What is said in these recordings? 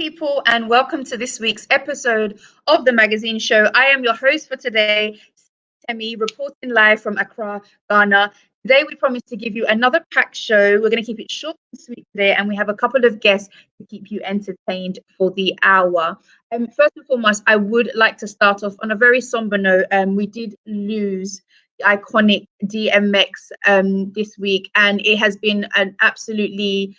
people, and welcome to this week's episode of the magazine show. I am your host for today, Temi, reporting live from Accra, Ghana. Today, we promise to give you another packed show. We're going to keep it short and sweet today, and we have a couple of guests to keep you entertained for the hour. First and foremost, I would like to start off on a very somber note. We did lose the iconic DMX this week, and it has been an absolutely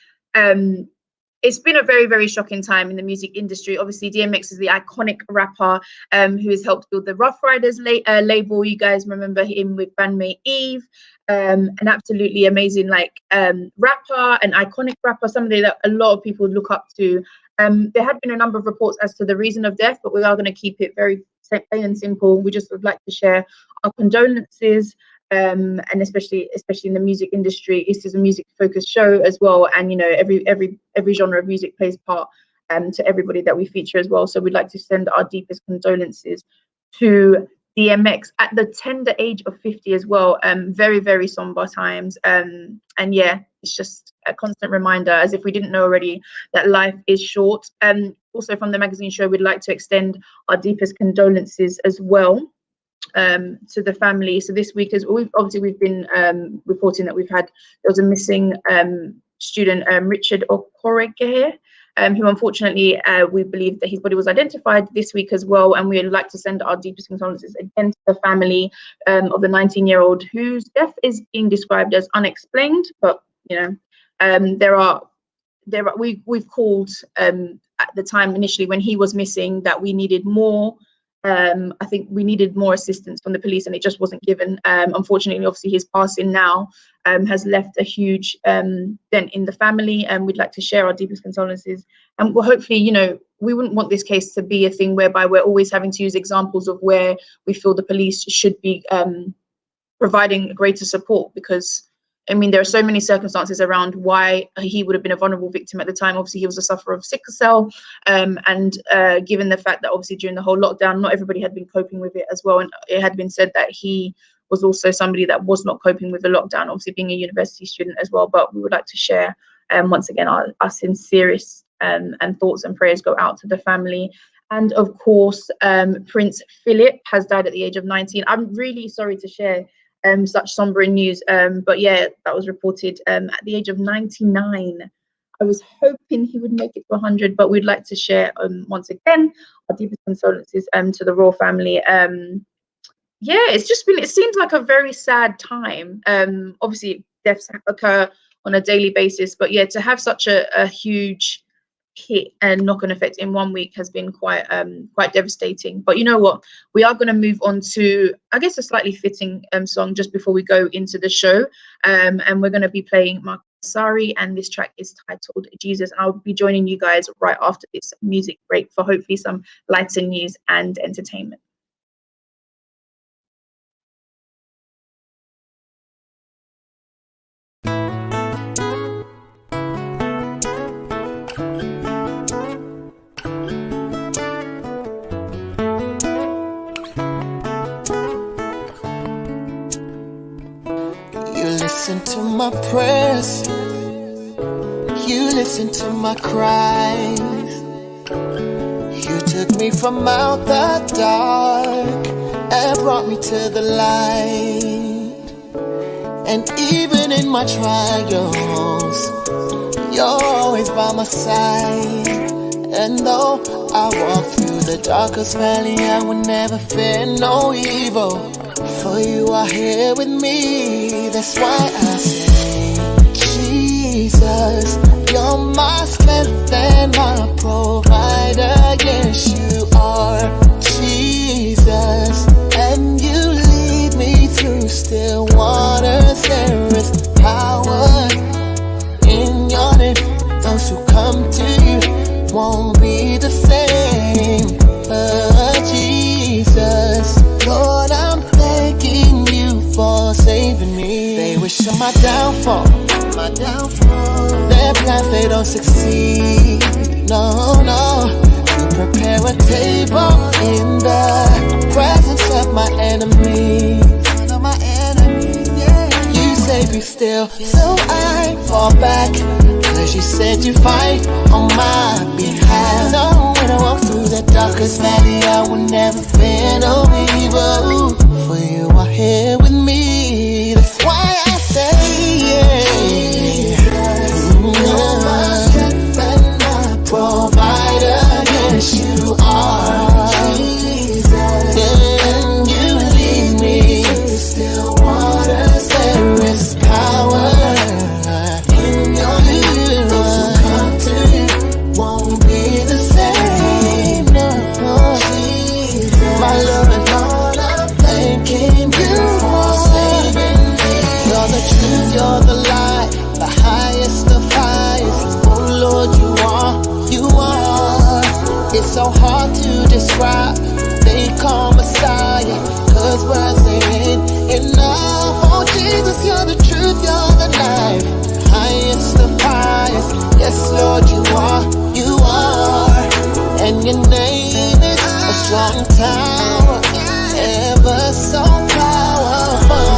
it's been a very, very shocking time in the music industry. Obviously, DMX is the iconic rapper who has helped build the Rough Riders label. You guys remember him with bandmate Eve, an absolutely amazing rapper, an iconic rapper, somebody that a lot of people look up to. There had been a number of reports as to the reason of death, but we are going to keep it very plain and simple. We just would like to share our condolences. And especially in the music industry, this is a music focused show as well, and you know every genre of music plays part to everybody that we feature as well. So we'd like to send our deepest condolences to DMX at the tender age of 50 as well. Very, very somber times, and yeah, it's just a constant reminder, as if we didn't know already, that life is short. Also from the magazine show, we'd like to extend our deepest condolences as well to the family. So this week, as we've been reporting that there was a missing student, Richard Okorege, who unfortunately we believe that his body was identified this week as well, and we'd like to send our deepest condolences again to the family of the 19-year-old whose death is being described as unexplained. But you know, we've called at the time initially when he was missing that we needed more. I think we needed more assistance from the police, and it just wasn't given. Unfortunately, obviously, his passing now has left a huge dent in the family, and we'd like to share our deepest condolences. And well, hopefully, you know, we wouldn't want this case to be a thing whereby we're always having to use examples of where we feel the police should be providing greater support, because I mean, there are so many circumstances around why he would have been a vulnerable victim at the time. Obviously, he was a sufferer of sickle cell, and given the fact that obviously during the whole lockdown, not everybody had been coping with it as well. And it had been said that he was also somebody that was not coping with the lockdown, obviously being a university student as well. But we would like to share, once again, our sincerest and thoughts and prayers go out to the family. And of course, Prince Philip has died at the age of 19. I'm really sorry to share such somber news, but yeah, that was reported at the age of 99. I was hoping he would make it to 100, but we'd like to share once again our deepest condolences to the royal family. Yeah, it seems like a very sad time. Obviously deaths occur on a daily basis, but yeah, to have such a huge hit and knock-on effect in 1 week has been quite devastating. But you know what, we are going to move on to, I guess, a slightly fitting song just before we go into the show, and we're going to be playing Mark Sari, and this track is titled Jesus. And I'll be joining you guys right after this music break for hopefully some lighter news and entertainment. Listen to my prayers, you listen to my cries. You took me from out the dark and brought me to the light. And even in my trials, you're always by my side. And though I walk through the darkest valley, I will never fear no evil. For you are here with me, that's why I say, Jesus, you're my strength and my provider. Yes, you are, Jesus, and you lead me through still waters. There is power in your name. Those who come to you won't be the same. Jesus, Lord, I'm thanking you for saving me. They wish on my downfall, their plans, they don't succeed. No, you prepare a table in the presence of my enemies. You say be still, so I fall back, 'cause you said you fight on my behalf. So 'cause Daddy, I will never fear no evil. For you are here with me. That's why I say, you're my strength and my provider. Yes, you are. And you lead me to still waters. There is power in your name. Those who come to you won't be the same. No, my Lord, I'm thanking you for saving me. You're the truth, you're the light, the highest of highest. Oh Lord, you are. It's so hard to describe. They call Messiah, 'cause words ain't enough. Oh Jesus, you're the truth, you're the life, highest of highest. Yes, Lord, you are. And your name is a strong tower, ever so powerful.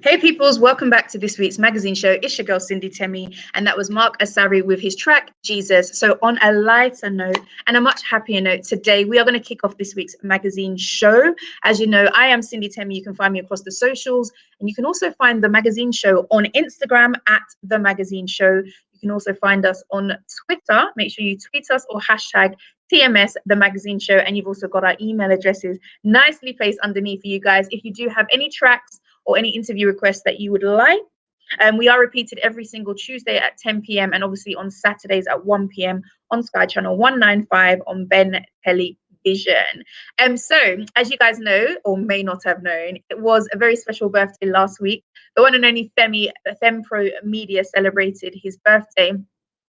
Hey peoples, welcome back to this week's magazine show. It's your girl Cindy Temi, and that was Mark Asari with his track Jesus. So on a lighter note and a much happier note, today we are going to kick off this week's magazine show. As you know, I am Cindy Temi. You can find me across the socials, and you can also find the magazine show on Instagram at the magazine show. You can also find us on Twitter. Make sure you tweet us or hashtag TMS the magazine show, and you've also got our email addresses nicely placed underneath for you guys. If you do have any tracks or any interview requests that you would like, we are repeated every single Tuesday at 10 p.m. and obviously on Saturdays at 1 p.m. on Sky Channel 195 on Ben Television. So as you guys know, or may not have known, it was a very special birthday last week. The one and only Fempro Media celebrated his birthday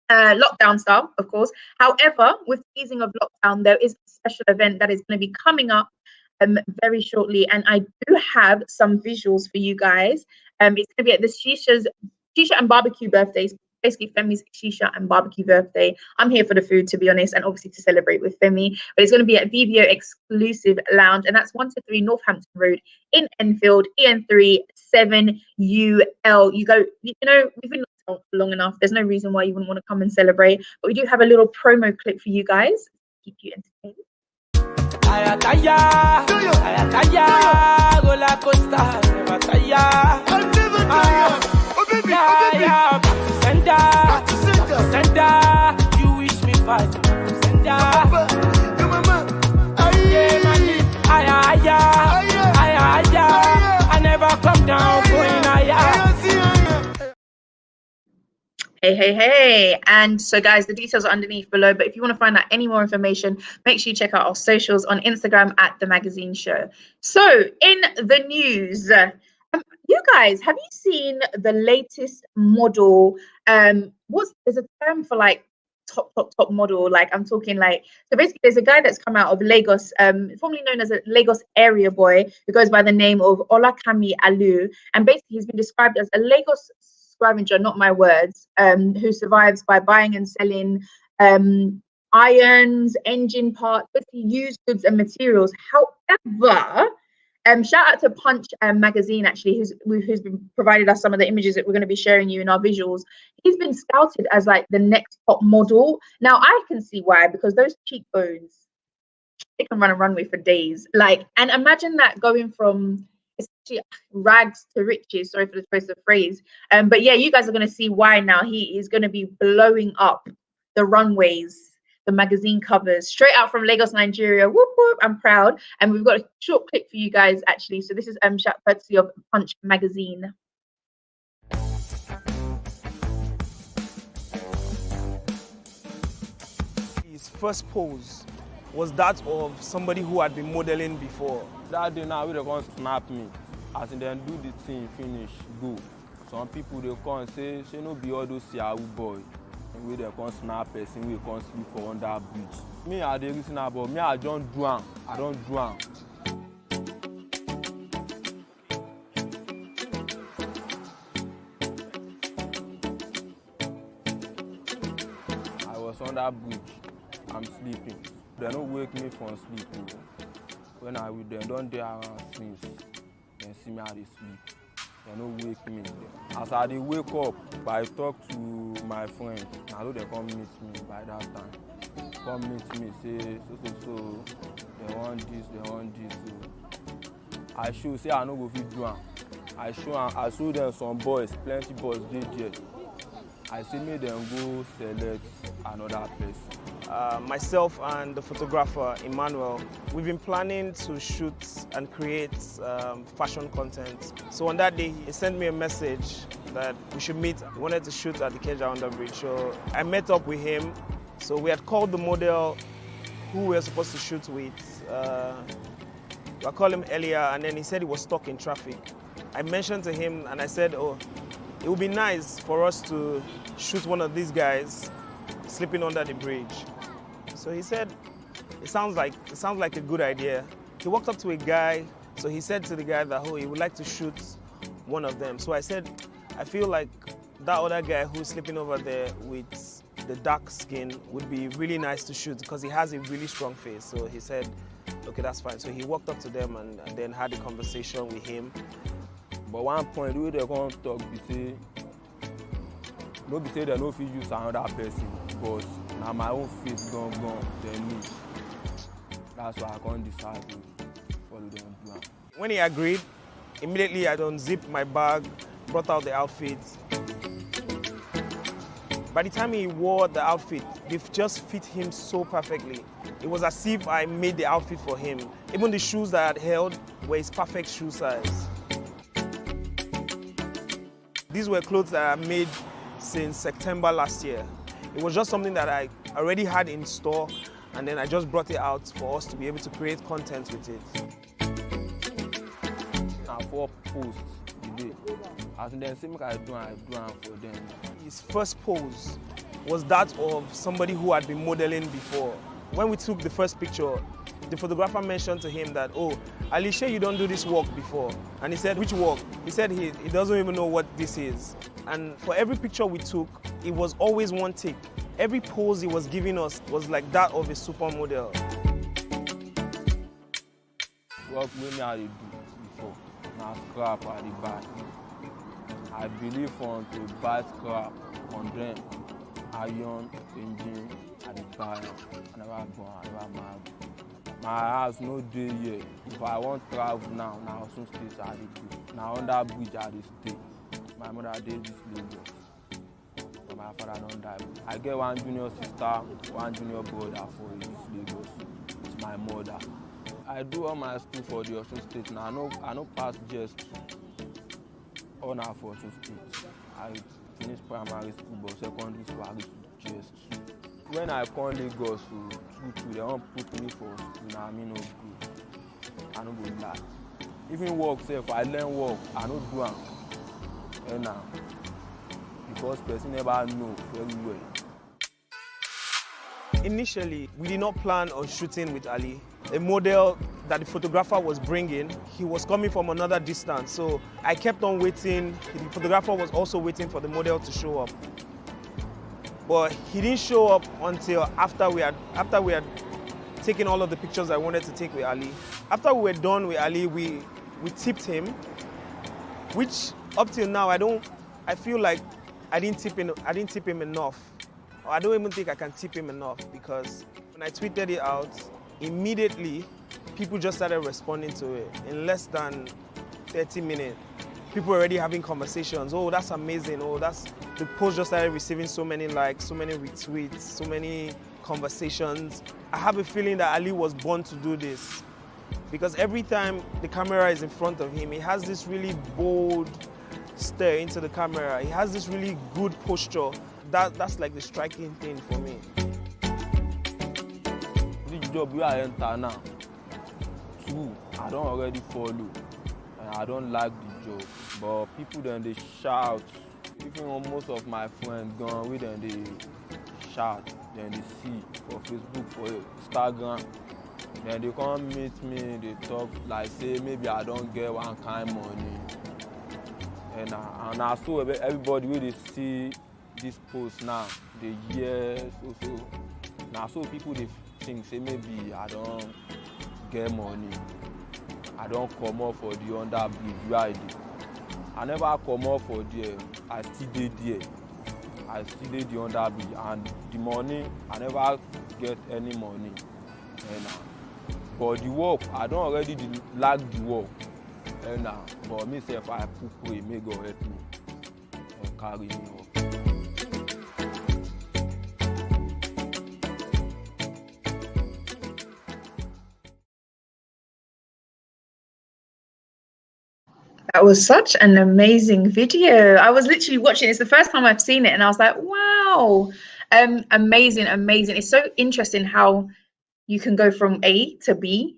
lockdown style, of course. However, with the easing of lockdown, there is a special event that is going to be coming up very shortly, and I do have some visuals for you guys. It's going to be at the Shisha and barbecue birthdays, basically Femi's Shisha and barbecue birthday. I'm here for the food, to be honest, and obviously to celebrate with Femi. But it's going to be at VBO Exclusive Lounge, and that's 123 Northampton Road in Enfield, EN3 7UL. You know, we've been locked out for long enough. There's no reason why you wouldn't want to come and celebrate. But we do have a little promo clip for you guys to keep you entertained. Ayakaya, roller coaster, never tire. Sender, you wish me fast. Sender, I never come down going higher. Hey. And so guys, the details are underneath below, but if you want to find out any more information, make sure you check out our socials on Instagram at the magazine show. So in the news, you guys, have you seen the latest model? There's a term for like top model, like I'm talking like, so basically there's a guy that's come out of Lagos, formerly known as a Lagos area boy, who goes by the name of Olakami Alu, and basically he's been described as a Lagos scavenger, not my words, who survives by buying and selling irons, engine parts, used goods and materials. However, Shout out to Punch magazine, actually, who's been provided us some of the images that we're going to be sharing you in our visuals. He's been scouted as like the next top model. Now I can see why, because those cheekbones, they can run a runway for days. Like, and imagine that going from essentially rags to riches. Sorry for the choice of phrase. But yeah, you guys are going to see why now. He is going to be blowing up the runways, the magazine covers, straight out from Lagos, Nigeria. Whoop whoop! I'm proud. And we've got a short clip for you guys, actually. So this is courtesy of Punch magazine. His first pose was that of somebody who had been modeling before. That day now, they come snap me. As in then do the thing, finish, go. Some people they come say, she no be all those Yahoo boy. And we they come snap person, we come sleep for under bridge. Me, I dey reason about me, I don't do am. I don't do am. I was under bridge. I'm sleeping. They don't wake me from sleeping. When I with them, don't they around since. They see me how they sleep. They don't wake me. As I dey wake up, I talk to my friend. I know they come meet me by that time. Come meet me, say so. They want this. So I show, say I no go fit do am. I show them some boys, plenty boys dey there. I say make them go select another person. Myself and the photographer, Emmanuel, we've been planning to shoot and create fashion content. So on that day, he sent me a message that we should meet. He wanted to shoot at the Keja Underbridge. So I met up with him. So we had called the model who we were supposed to shoot with. I called him earlier, and then he said he was stuck in traffic. I mentioned to him, and I said, oh, it would be nice for us to shoot one of these guys sleeping under the bridge. So he said, it sounds like a good idea. He walked up to a guy, so he said to the guy that, oh, he would like to shoot one of them. So I said, I feel like that other guy who's sleeping over there with the dark skin would be really nice to shoot because he has a really strong face. So he said, okay, that's fine. So he walked up to them and then had a conversation with him. But one point, the way they come talk, they say they no fit use another person, but now my own face gone, then me. That's why I can't decide to follow them plan. When he agreed, immediately I unzipped my bag, brought out the outfit. By the time he wore the outfit, it just fit him so perfectly. It was as if I made the outfit for him. Even the shoes that I had held were his perfect shoe size. These were clothes that I made since September last year. It was just something that I already had in store, and then I just brought it out for us to be able to create content with it. Now 4 posts today. As in the same I do for them. His first pose was that of somebody who had been modeling before. When we took the first picture, the photographer mentioned to him that, oh, Alicia, you don't do this work before. And he said, which work? He said he doesn't even know what this is. And for every picture we took, it was always one take. Every pose he was giving us was like that of a supermodel. Work with me I do before. Now scrap at the back. I believe on to buy scrap on them. Iron, engine, at the back. I never born, I never married. My house no day yet. If I want travel now soon stays I dey go. Now under bridge I dey stay. My mother dey this Lagos. But my father don't die. I get one junior sister, one junior brother for this Lagos. It's my mother. I do all my school for the Osun State. Now I no pass just all now for Osun State. I finished primary school, but secondary school I reached just. When I come Lagos, they don't put me for school, now I mean no good. I no go lie. Even work sef, I learn work, I no do am. And now, because person never know very well. Initially, we did not plan on shooting with Ali. A model that the photographer was bringing, he was coming from another distance. So I kept on waiting. The photographer was also waiting for the model to show up. But he didn't show up until after we had taking all of the pictures I wanted to take with Ali. After we were done with Ali, we tipped him, which up till now I feel like I didn't tip him enough. I don't even think I can tip him enough, because when I tweeted it out, immediately people just started responding to it. In less than 30 minutes, people were already having conversations. Oh, that's amazing. Oh, the post just started receiving so many likes, so many retweets, so many conversations. I have a feeling that Ali was born to do this, because every time the camera is in front of him, he has this really bold stare into the camera. He has this really good posture. That's like the striking thing for me. This job we are enter now, too, I don't already follow, and I don't like the job. But people then they shout. Even most of my friends gone with them, they shout, then they see for Facebook, for Instagram. Then they come meet me, they talk like say maybe I don't get one kind money. And I saw everybody when they see this post now, they hear so. Now so people they think say maybe I don't get money. I don't come up for the underbridge where I do. I never come up for there. I still did there. I still did the underbridge, and the money I never get any money. And but the work I don't already like the work. And but myself I pray, may God help me and carry me up. That was such an amazing video. I was literally watching. It's the first time I've seen it, and I was like, wow, amazing. It's so interesting how you can go from A to B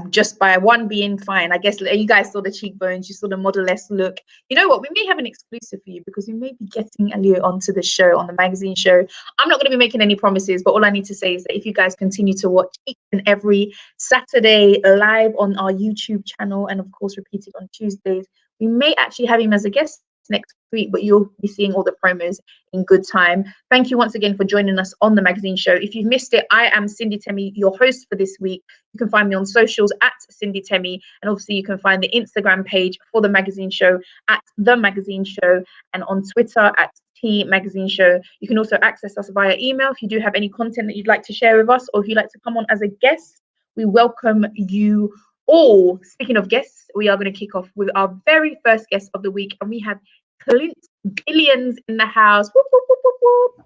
just by one being fine. I guess you guys saw the cheekbones, you saw the model-esque look. You know what? We may have an exclusive for you, because we may be getting Alio onto the show, on the magazine show. I'm not going to be making any promises, but all I need to say is that if you guys continue to watch each and every Saturday live on our YouTube channel, and of course repeated on Tuesdays, we may actually have him as a guest next week, but you'll be seeing all the promos in good time. Thank you once again for joining us on the magazine show. If you've missed it, I am Cindy Temi, your host for this week. You can find me on socials at Cindy Temi, and obviously you can find the Instagram page for the magazine show at The Magazine Show, and on Twitter at T Magazine Show. You can also access us via email if you do have any content that you'd like to share with us, or if you'd like to come on as a guest. We welcome you all. Speaking of guests, we are going to kick off with our very first guest of the week, and we have Clint Billiams in the house. Whoop, whoop, whoop, whoop, whoop.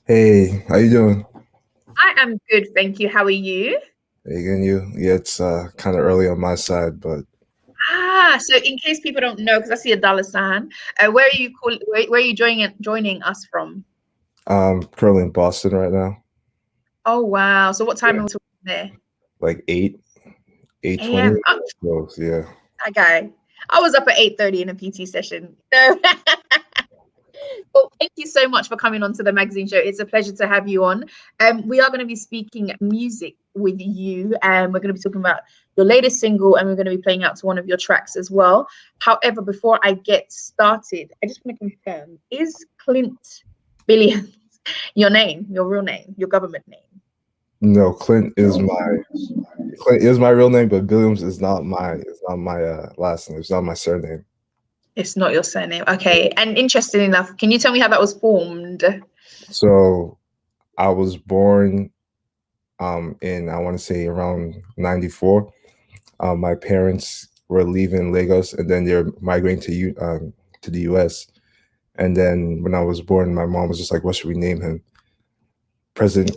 Hey, how you doing? I am good, thank you. How are you? Hey, and you? Yeah, it's kind of early on my side, but So in case people don't know, because I see a dollar sign, where are you where are you joining us from? currently in Boston right now. Oh wow! So what time are we talking there? Like 8:20. AM. Yeah. Okay. I was up at 8:30 in a PT session. Well, thank you so much for coming on to the magazine show. It's a pleasure to have you on. We are going to be speaking music with you, and we're going to be talking about your latest single, and we're going to be playing out to one of your tracks as well. However, before I get started, I just want to confirm, is Clint Billiams your name, your real name, your government name? No, Clint is my real name, but Billiams is not my last name. It's not my surname. It's not your surname. Okay. And interesting enough, can you tell me how that was formed? So I was born in, I want to say, around 94. My parents were leaving Lagos, and then they're migrating to the US. And then when I was born, my mom was just like, what should we name him? President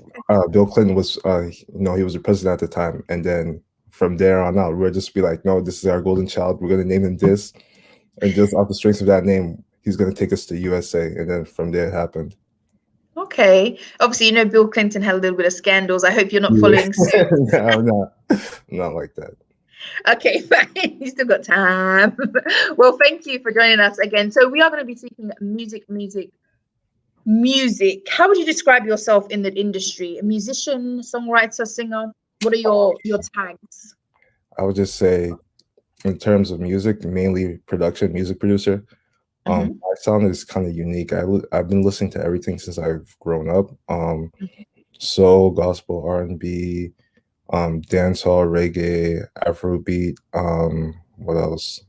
Bill Clinton was, he was the president at the time. And then from there on out, we'll just be like, no, this is our golden child. We're going to name him this. And just off the strength of that name, he's going to take us to USA. And then from there, it happened. Okay. Obviously, Bill Clinton had a little bit of scandals. I hope you're not following suit. No, not like that. Okay, fine. You still got time. Well, thank you for joining us again. So we are going to be speaking music. How would you describe yourself in the industry? A musician, songwriter, singer? What are your tags? I would just say, in terms of music, mainly production, music producer. My sound is kind of unique. I've been listening to everything since I've grown up. Soul, gospel, R&B, dancehall, reggae, Afrobeat, what else?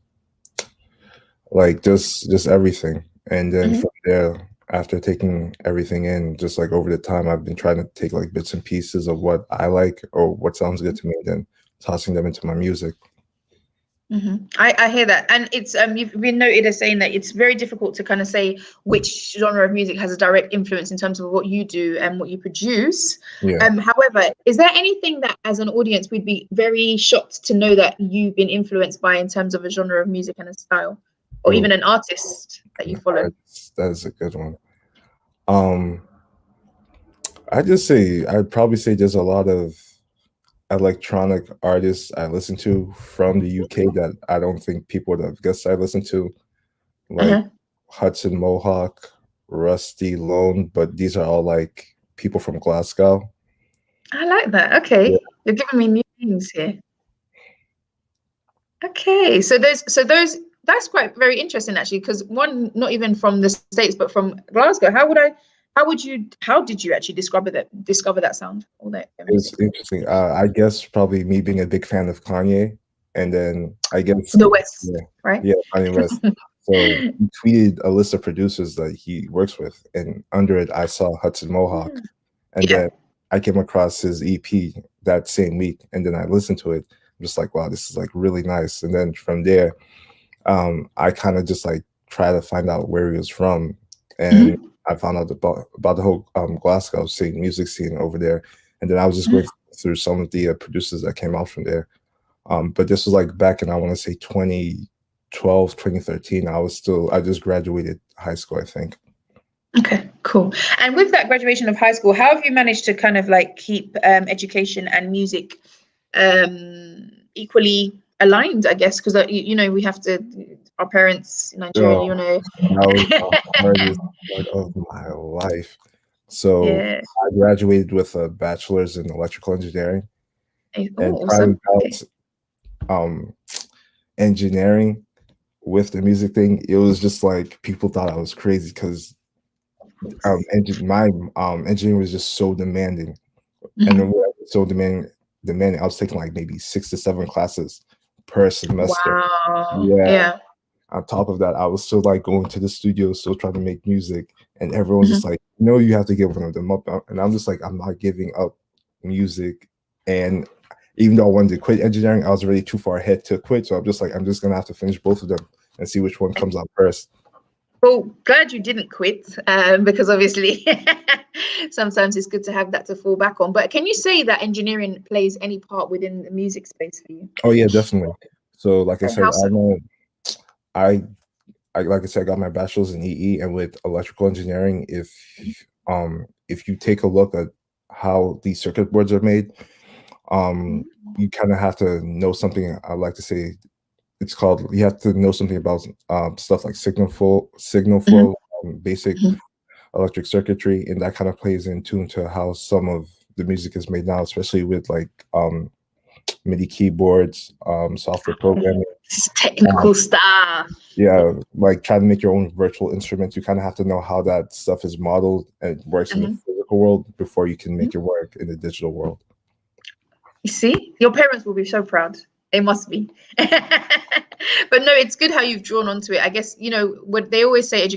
Like just everything. And then Mhm. from there, after taking everything in, just like over the time, I've been trying to take like bits and pieces of what I like or what sounds good to me, and then tossing them into my music. I hear that, and it's you've been noted as saying that it's very difficult to kind of say which genre of music has a direct influence in terms of what you do and what you produce. Yeah. However, is there anything that as an audience we'd be very shocked to know that you've been influenced by in terms of a genre of music and a style, or Oh, even an artist that you follow? that is a good one. I'd probably say there's a lot of electronic artists I listen to from the UK that I don't think people would have guessed I listen to, like Uh-huh. Hudson Mohawk, Rusty Lone, but these are all like people from Glasgow. I like that. Yeah. Okay, you're giving me new names here. Okay, so those that's quite very interesting actually, because one not even from the States but from Glasgow. How did you actually discover that sound or that It's music? interesting. I guess probably me being a big fan of Kanye, and then I guess The West, yeah, right? yeah, Kanye West. So he tweeted a list of producers that he works with, and under it, I saw Hudson Mohawk, and Yeah. then I came across his EP that same week, and then I listened to it. I'm just like, wow, this is like really nice. And then from there, I kind of just like try to find out where he was from, and Mhm. I found out about the whole Glasgow scene, music scene over there, and then I was just going through some of the producers that came out from there. But this was like back in, I want to say 2012, 2013. I just graduated high school, I think. Okay, cool. And with that graduation of high school, how have you managed to kind of like keep education and music equally aligned, I guess, because we have to, our parents in Nigeria, So that was the hardest part of my life. So Yeah. I graduated with a bachelor's in electrical engineering, and Oh, trying awesome. Okay. out um, engineering with the music thing, it was just like people thought I was crazy because my engineering was just so demanding, and then Mhm. so demanding. I was taking like maybe 6 to 7 classes per semester. Wow. Yeah. Yeah. On top of that, I was still like going to the studio, still trying to make music, and everyone's Mhm. just like, "No, you have to give them up." And I'm just like, I'm not giving up music. And even though I wanted to quit engineering, I was already too far ahead to quit. So I'm just like, I'm just gonna have to finish both of them and see which one comes out first. Well, glad you didn't quit, because obviously sometimes it's good to have that to fall back on. But can you say that engineering plays any part within the music space for you? Oh yeah, definitely. So like I And said, how so? I I like I said, I got my bachelor's in EE, and with electrical engineering, if you take a look at how these circuit boards are made, um, Mhm. you kind of have to know something. I like to say it's called. You have to know something about stuff like signal Mhm. flow, basic Mhm. electric circuitry, and that kind of plays in tune to how some of the music is made now, especially with like MIDI keyboards, software programming. It's Um, technical stuff. yeah, like trying to make your own virtual instruments, you kind of have to know how that stuff is modeled and works in the Mhm. physical world before you can Mhm. make it work in the digital world. You see, your parents will be so proud. They must be. But no, it's good how you've drawn onto it. I guess, what they always say, it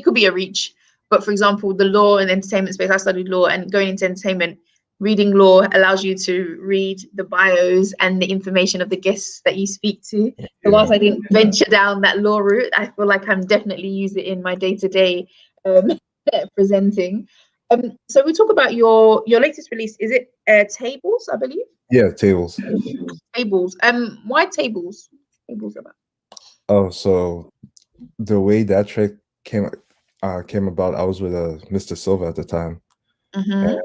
could be a reach. But for example, the law and entertainment space, I studied law, and going into entertainment, reading law allows you to read the bios and the information of the guests that you speak to. So Yeah. whilst I didn't venture down that law route, I feel like I'm definitely use it in my day-to-day um, presenting. So we talk about your latest release. Is it Tables, I believe? Yeah, tables. Tables. Why Tables? Tables about. Oh, so the way that track came about, I was with Mr. Silva at the time. Mm-hmm.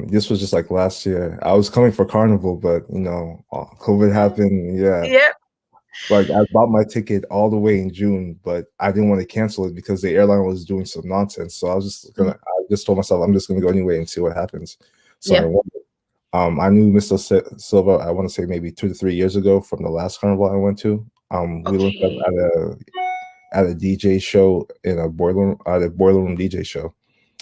This was just like last year. I was coming for Carnival, but COVID happened. Yeah, Yeah. like I bought my ticket all the way in June, but I didn't want to cancel it because the airline was doing some nonsense. So I just told myself I'm just gonna go anyway and see what happens. So I Yeah. went. I knew Mr. Silva, I want to say maybe 2 to 3 years ago from the last carnival I went to. We linked up Okay. at a DJ show in a boiler room DJ show.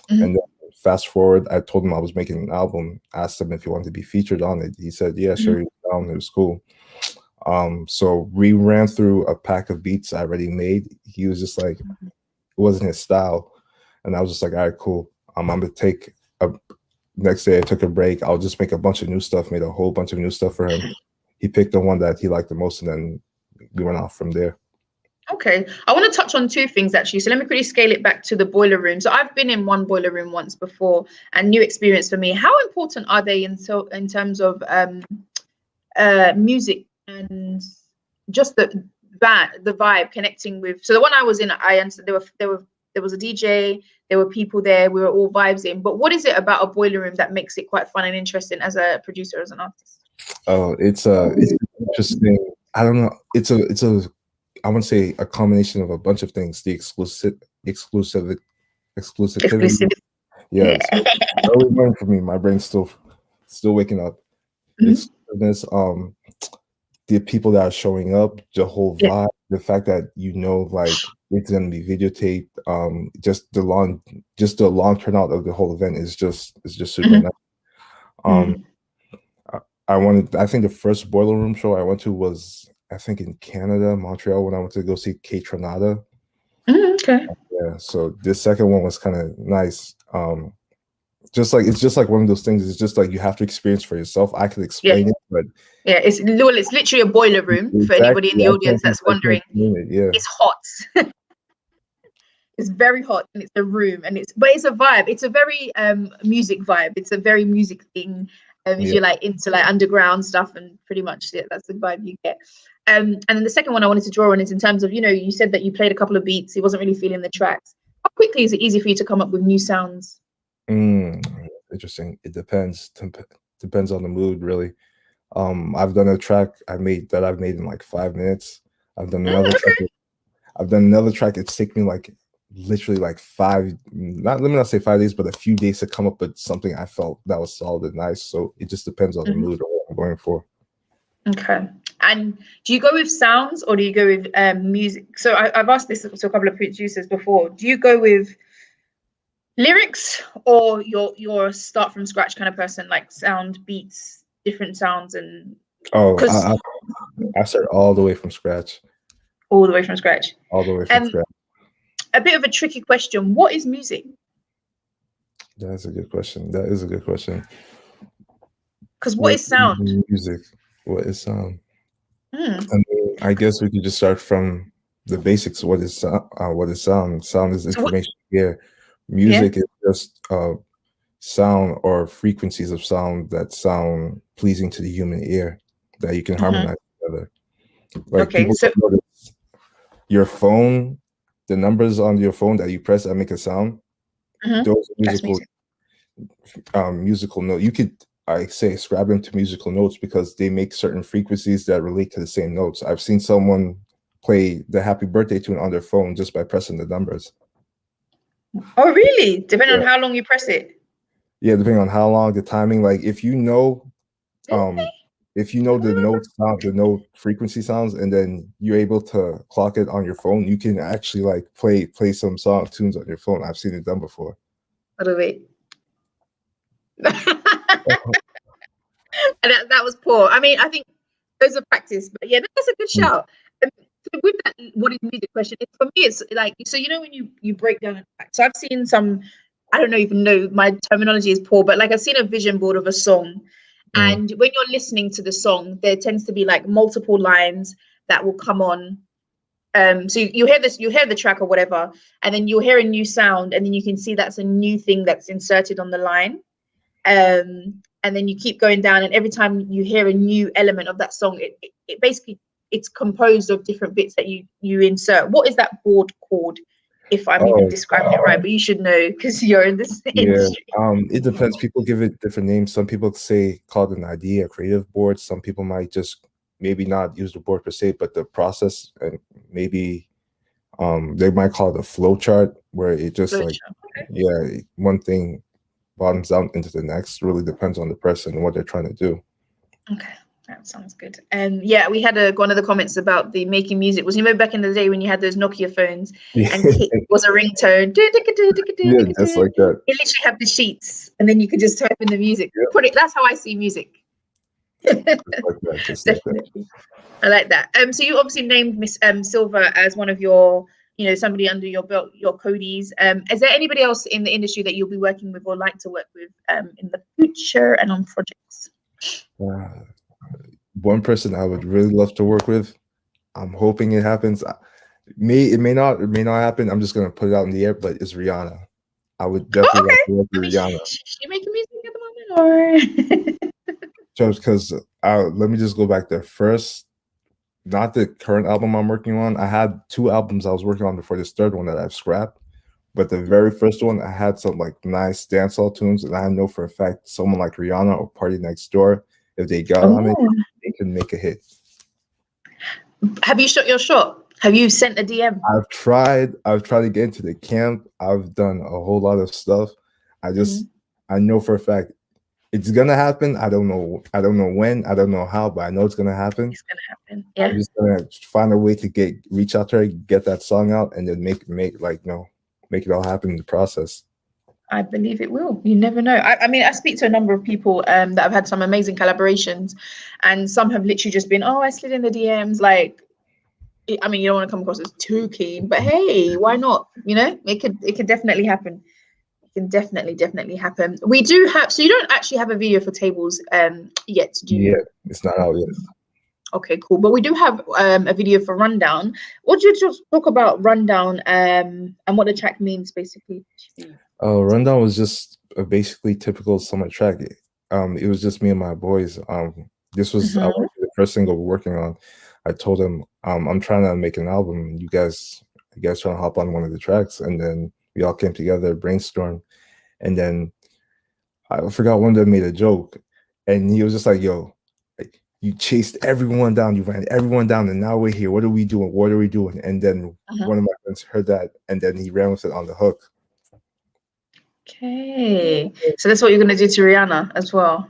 And Mhm. then fast forward, I told him I was making an album, asked him if he wanted to be featured on it. He said, yeah, sure, he was down. It was cool. So we ran through a pack of beats I already made. He was just like, it wasn't his style. And I was just like, all right, cool. I'm gonna take a next day I took a break. I'll just make a bunch of new stuff, made a whole bunch of new stuff for him. He picked the one that he liked the most, and then we went off from there. Okay, I want to touch on two things actually. So let me quickly scale it back to the boiler room. So I've been in one boiler room once before, and new experience for me. How important are they in terms of music and just the vibe connecting with? So the one I was in, I understood there was a DJ, there were people there, we were all vibes in. But what is it about a boiler room that makes it quite fun and interesting as a producer, as an artist? Oh, it's interesting. I don't know. It's a I want to say a combination of a bunch of things. The exclusivity. Yeah, it's early morning for me. My brain's still waking up. Exclusiveness, the people that are showing up, the whole vibe, the fact that like it's gonna be videotaped, just the long turnout of the whole event is just super nice. I think the first boiler room show I went to was, I think, in Canada, Montreal, when I went to go see Kate Tronada. Okay. Yeah, so this second one was kind of nice. It's just like one of those things. It's just like you have to experience for yourself. I could explain it, but it's literally a boiler room for anybody in the audience that's wondering. It's hot. It's very hot, and it's a room, and it's a vibe. It's a very music vibe. It's a very music thing. If you're like into like underground stuff, and pretty much that's the vibe you get. And then the second one I wanted to draw on is in terms of, you said that you played a couple of beats, he wasn't really feeling the tracks. How quickly is it easy for you to come up with new sounds? Interesting. It depends. Depends on the mood, really. I've done a track I've made in like 5 minutes. I've done another track. It's taken me like literally like let me not say 5 days, but a few days to come up with something I felt that was solid and nice. So it just depends on the mood or what I'm going for. Okay. And do you go with sounds or do you go with music? So I've asked this to a couple of producers before. Do you go with lyrics, or you're start from scratch kind of person, like sound, beats, different sounds? And I start all the way from scratch. All the way from scratch. All the way from scratch. A bit of a tricky question. What is music? That's a good question. That is a good question. Because what is sound? Music. What is sound? I guess we could just start from the basics. What is sound? Sound is information. Music is just sound or frequencies of sound that sound pleasing to the human ear, that you can harmonize together. Like, people notice your phone, the numbers on your phone that you press that make a sound. Those musical notes. You could, I say, ascribe them to musical notes because they make certain frequencies that relate to the same notes. I've seen someone play the happy birthday tune on their phone just by pressing the numbers. Oh, really? Depending on how long you press it? Yeah, depending on how long, the timing. Like, if you know the note sound, the note frequency sounds, and then you're able to clock it on your phone, you can actually like play some song tunes on your phone. I've seen it done before. Wait. And that was poor. I mean, I think those are practice, but yeah, that's a good shout. So with that, what is music question? For me, it's like, so when you break down a track. So I've seen some, I don't even know, my terminology is poor, but like I've seen a vision board of a song, and when you're listening to the song, there tends to be like multiple lines that will come on. So you hear the track or whatever, and then you'll hear a new sound, and then you can see that's a new thing that's inserted on the line. And then you keep going down, and every time you hear a new element of that song, it basically, it's composed of different bits that you insert. What is that board called? If I'm even describing it right, but you should know because you're in this industry. It depends. People give it different names. Some people call it an idea, a creative board. Some people might just maybe not use the board per se, but the process, and maybe they might call it a flow chart, where it just one thing bottoms out into the next. Really depends on the person and what they're trying to do. Okay. That sounds good. And yeah, we had one of the comments about the making music was, back in the day when you had those Nokia phones and Kit was a ringtone. Yeah, just like that. You literally have the sheets and then you could just type in the music. Yeah. That's how I see music. Just like that, just like that. Definitely. I like that. So you obviously named Miss Silver as one of your, somebody under your belt, your Codies. Is there anybody else in the industry that you'll be working with or like to work with in the future and on projects? One person I would really love to work with. I'm hoping it happens. It may not happen. I'm just gonna put it out in the air, but it's Rihanna. I would definitely like to work with Rihanna. She making music at the moment, or Just because let me just go back there first. Not the current album I'm working on. I had 2 albums I was working on before this third one that I've scrapped. But the very first one, I had some like nice dancehall tunes, and I know for a fact someone like Rihanna or Party Next Door, if they got on it, they can make a hit. Have you shot your shot? Have you sent a DM? I've tried to get into the camp. I've done a whole lot of stuff. I know for a fact it's gonna happen. I don't know when, I don't know how, but I know it's gonna happen. It's gonna happen. Yeah. I'm just gonna find a way to reach out to her, get that song out, and then make it all happen in the process. I believe it will. You never know. I mean, I speak to a number of people that have had some amazing collaborations, and some have literally just been, I slid in the DMs. Like, I mean, you don't want to come across as too keen, but hey, why not? It could definitely happen. It can definitely happen. We do have. So you don't actually have a video for Tables yet, do you? Yeah, it's not out yet. Okay, cool. But we do have a video for Rundown. What do you just talk about Rundown and what the track means, basically? Rundown was just a basically typical summer track. It was just me and my boys. This was the first single we're working on. I told him, I'm trying to make an album. You guys trying to hop on one of the tracks, and then we all came together, brainstormed, and then I forgot one of them made a joke, and he was just like, "Yo, you chased everyone down, you ran everyone down, and now we're here. What are we doing? What are we doing?" And then one of my friends heard that, and then he ran with it on the hook. Okay, so that's what you're gonna do to Rihanna as well.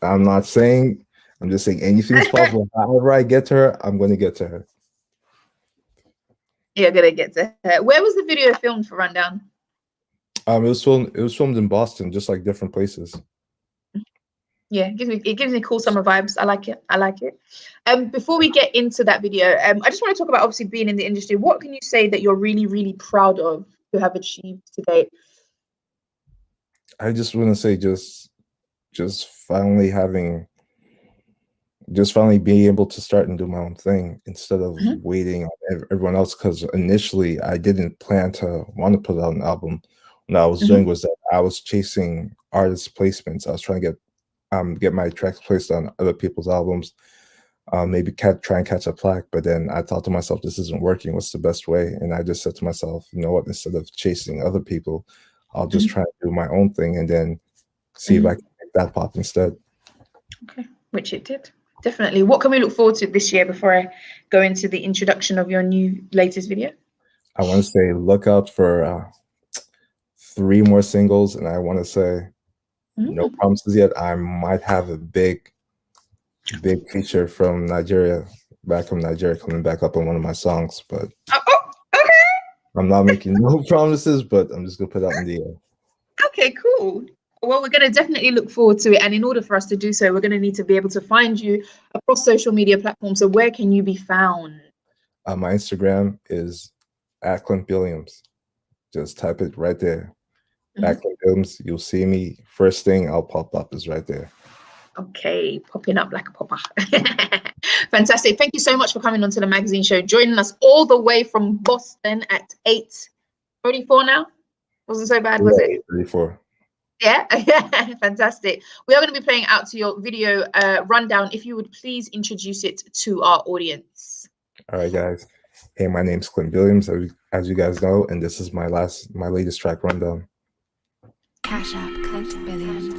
I'm not saying. I'm just saying anything is possible. However I get to her, I'm going to get to her. You're gonna get to her. Where was the video filmed for Rundown? It was filmed in Boston, just like different places. Yeah, it gives me cool summer vibes. I like it. Before we get into that video, I just want to talk about obviously being in the industry. What can you say that you're really, really proud of to have achieved to date? I just want to say just finally being able to start and do my own thing instead of waiting on everyone else. Because initially I didn't plan to want to put out an album. What I was doing was that I was chasing artist placements. I was trying to get my tracks placed on other people's albums, maybe try and catch a plaque. But then I thought to myself, this isn't working. What's the best way? And I just said to myself, you know what? Instead of chasing other people, I'll just try to do my own thing and then see if I can make that pop instead. Okay, which it did. Definitely. What can we look forward to this year before I go into the introduction of your latest video? I want to say look out for 3 more singles, and I want to say no promises yet. I might have a big feature from Nigeria, coming back up on one of my songs, but okay. I'm not making no promises, but I'm just gonna put that in the air. Okay, cool. Well, we're going to definitely look forward to it. And in order for us to do so, we're going to need to be able to find you across social media platforms. So where can you be found? My Instagram is @Clint Billiams. Just type it right there. @Clint Billiams. You'll see me. First thing I'll pop up is right there. Okay, popping up like a popper. Fantastic. Thank you so much for coming onto the magazine show, joining us all the way from Boston at 8:34 now. Wasn't so bad, was it? 8:34. Yeah, fantastic. We are going to be playing out to your video Rundown. If you would please introduce it to our audience. All right, guys. Hey, my name's Clint Billiams, as you guys know, and this is my latest track, Rundown. Cash App, Clint Billiams.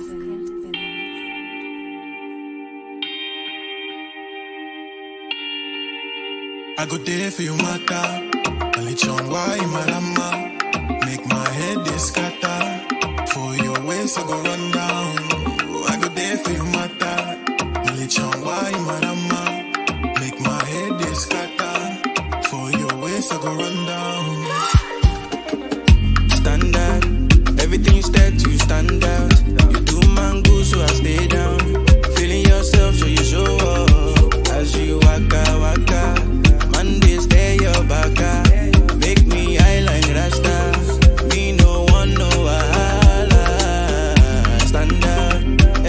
I go there for you, mata. Why, malama? Make my head scatter. For your ways, I go run down. I go there for you, mata. Why, go run down. Standard, everything steady, you stand out. You do mango, so I stay down. Feeling yourself, so you show up. As you waka waka, Mondays stay your baka. Make me high like Rasta. Me no one no wahala. Stand out,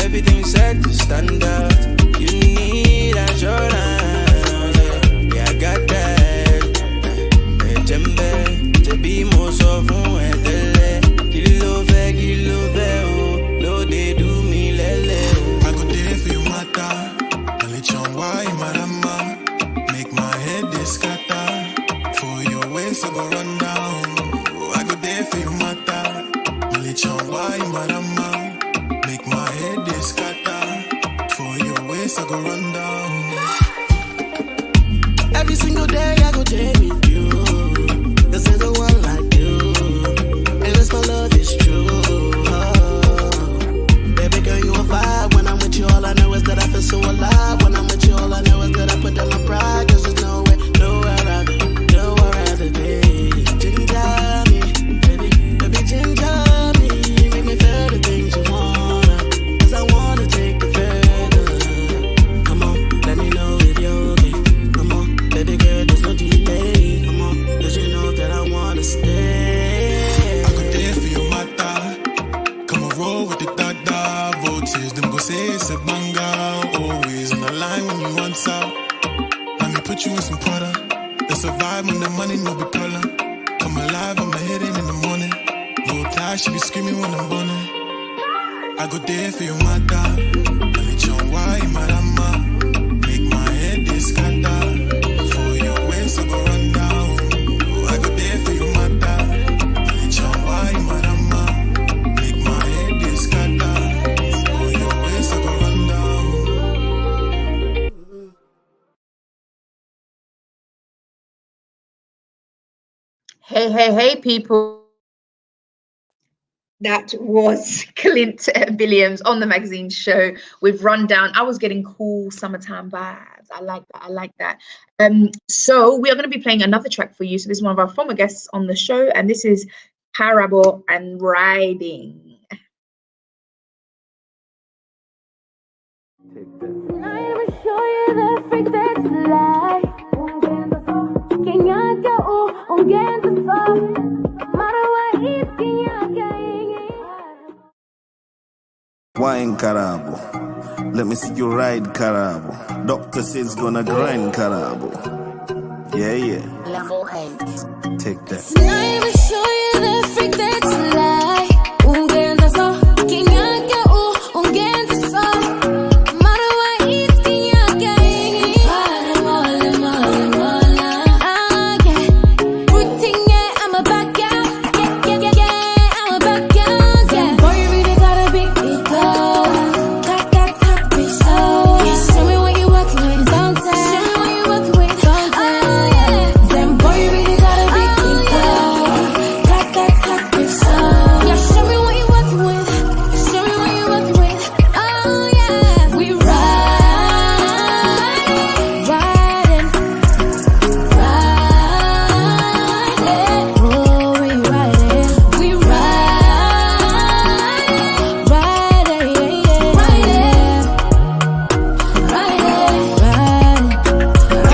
everything set to stand out. You need assurance. Yeah, I got that. Jembe, to be more so fun and tele. Kilo ve, oh. No, they do me lele. I go there for you, mata. I let you why, marama. Make my head scatter. For your waist, I go run down. Oh, I go there for you, mata. I let you why, marama. Make my head scatter. For your waist, I go run down. Every single day, I go there with you. Cause there's a one like you. And that's my love is true. Baby girl, you a vibe. When I'm with you, all I know is that I feel so alive. When I'm with you, all I know is that I put down my pride. Cause there's nowhere rather be. Ginger me, baby ginger me. Make me feel the things you wanna. Cause I wanna take it further. Come on, let me know if you're okay. Come on, baby girl, there's no delay. Come on, cause you know that I wanna stay. I go there for your mata. Come on, roll with the dada. Voltage, them go say it's a banger. Always on the line when you want out. Let me put you in some Prada. It's a vibe when the money no be problem. Come alive, I'ma hit it in the morning. No tie, she be screaming when I'm burning. I go there for your mata. I let you why, marama. Make my head scatter. For your waist, I go run down. Oh, I go there for your mata. I let you why, marama. Make my head scatter. For your waist, I go run down. Hey, people. That was Clint Billiams on the magazine show with Rundown. I was getting cool summertime vibes. I like that. So we are going to be playing another track for you. So this is one of our former guests on the show, and this is Parable and Riding. Wine carabo, let me see you ride carabo. Doctor says gonna grind carabo. Yeah. Level head. Take that. Tonight I'ma show you the freak that's like. Ungenza so, kinyake ungenza so. Marawa is kinyake. Mole. Ah yeah, routine yeah, I'm a back out. Yeah, I'm a back out. Yeah, boy you really gotta be it girl. Got that top bitch show. Show me what you working with, don't tell. Show me what you working with, don't tell. Oh yeah, then boy you really gotta be it girl. Got that top bitch show. Yeah, show me what you working with. Show me what you working with. Oh yeah, we riding. Oh we riding. We riding.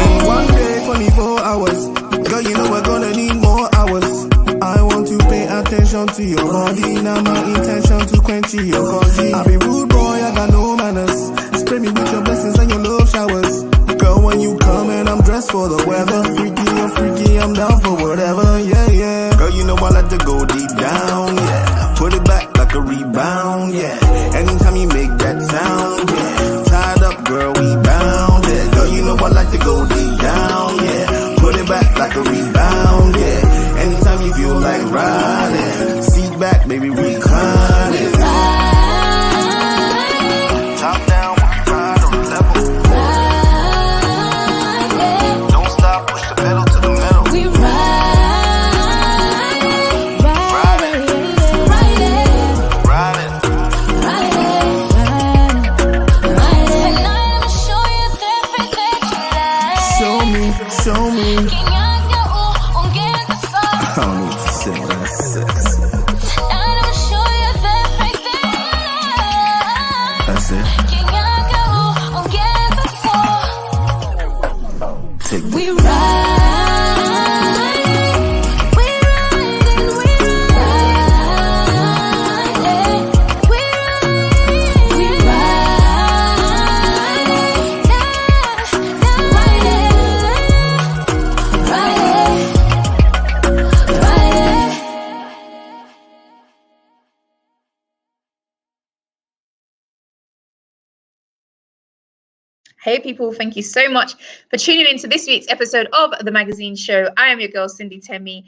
In one day, 24 hours. Girl, you know we're gonna need more hours. I want to pay attention to your body. Now my intention to quench your body. I be rude boy, I got no manners. Spray me with your blessings and your love showers. Girl, when you come and I'm dressed for the weather. Freaky or freaky, I'm down for whatever. Yeah. Girl, you know I like to go deep down. Yeah. Put it back like a rebound. Yeah. Anytime you make that sound. Yeah. Tied up, girl, we bound. Yeah. Girl, you know I like to go deep down. Yeah. Put it back like a rebound. Yeah. Anytime you feel like riding. Seat back, baby, reclining. Top down, we ride on the level. Don't stop, push the pedal to the metal. We Show me. Hey people, thank you so much for tuning in to this week's episode of the magazine show. I am your girl, Cindy Temi,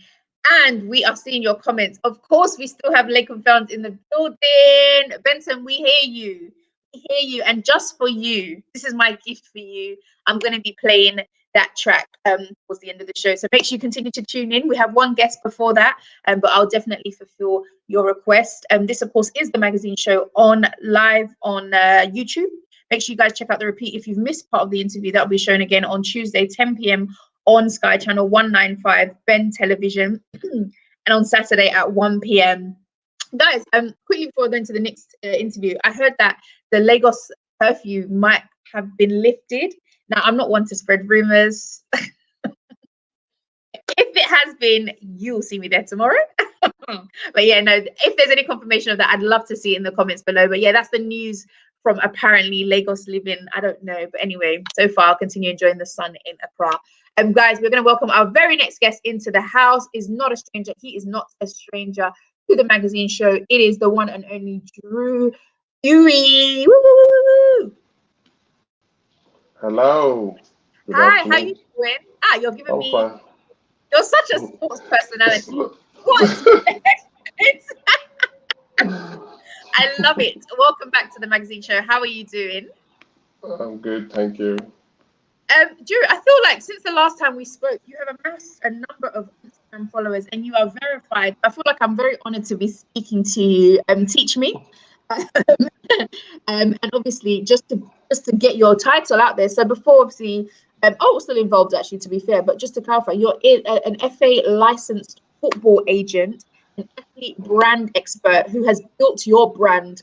and we are seeing your comments. Of course, we still have Lakeland fans in the building. Benson, we hear you. We hear you. And just for you, this is my gift for you. I'm going to be playing that track towards the end of the show. So make sure you continue to tune in. We have one guest before that, but I'll definitely fulfill your request. This, of course, is the magazine show on live on YouTube. Make sure you guys check out the repeat if you've missed part of the interview. That will be shown again on Tuesday, 10 p.m. on Sky Channel 195, Ben Television, and on Saturday at 1 p.m. Guys, quickly before going to the next interview, I heard that the Lagos curfew might have been lifted. Now, I'm not one to spread rumors. If it has been, you'll see me there tomorrow. But yeah, no, if there's any confirmation of that, I'd love to see it in the comments below. But yeah, that's the news from apparently Lagos living. I don't know. But anyway, so far, I'll continue enjoying the sun in Accra. Guys, we're going to welcome our very next guest into the house. Is not a stranger. He is not a stranger to the magazine show. It is the one and only Drew Dewey. Woo, woo, woo, woo. Hello. Good Hi, afternoon. how you doing? You're giving I'm me. fine. You're such a sports personality. What? I love it. Welcome back to the magazine show. How are you doing? I'm good, thank you. Drew, I feel like since the last time we spoke, you have amassed a number of Instagram followers and you are verified. I feel like I'm very honored to be speaking to you. Teach me. And obviously just to get your title out there. So before obviously still involved actually, to be fair, but just to clarify, you're an FA licensed football agent, an athlete brand expert who has built your brand.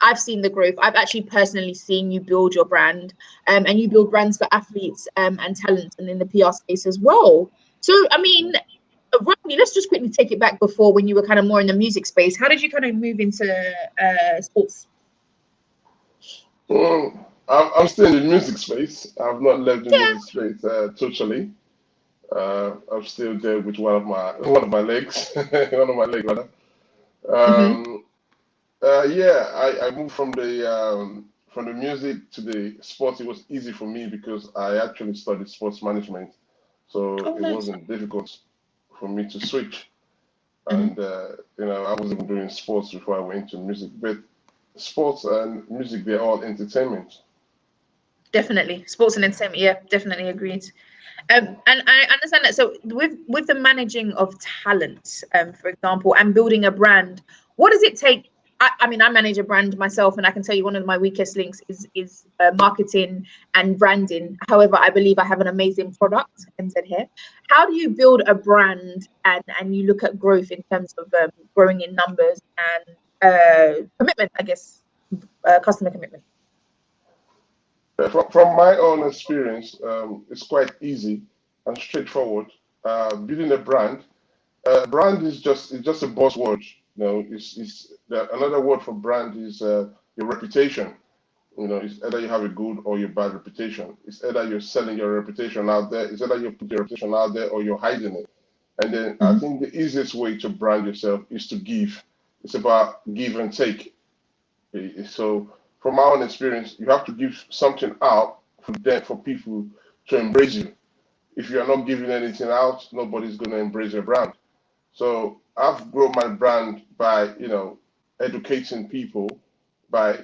I've seen the growth. I've actually personally seen you build your brand, and you build brands for athletes and talent, and in the PR space as well. So, I mean, Rodney, let's just quickly take it back before when you were kind of more in the music space. How did you kind of move into sports? I'm still in the music space. I've not left the music space totally. I'm still there with one of my legs, one of my legs rather. I moved from the music to the sports. It was easy for me because I actually studied sports management, so it wasn't difficult for me to switch. And I was even doing sports before I went to music. But sports and music, they're all entertainment. Definitely, sports and entertainment. Yeah, definitely agreed. And I understand that. So with the managing of talent, for example, and building a brand, what does it take? I mean, I manage a brand myself, and I can tell you one of my weakest links is marketing and branding. However, I believe I have an amazing product. NZ here. How do you build a brand and you look at growth in terms of growing in numbers and commitment? I guess customer commitment. From my own experience, it's quite easy and straightforward. Building a brand is just a buzzword. Another word for brand is your reputation. It's either you have a good or your bad reputation. It's either you're selling your reputation out there. It's either you put your reputation out there or you're hiding it. And then I think the easiest way to brand yourself is to give. It's about give and take. So from my own experience, you have to give something out for people to embrace you. If you are not giving anything out, nobody's going to embrace your brand. So I've grown my brand by, educating people, by,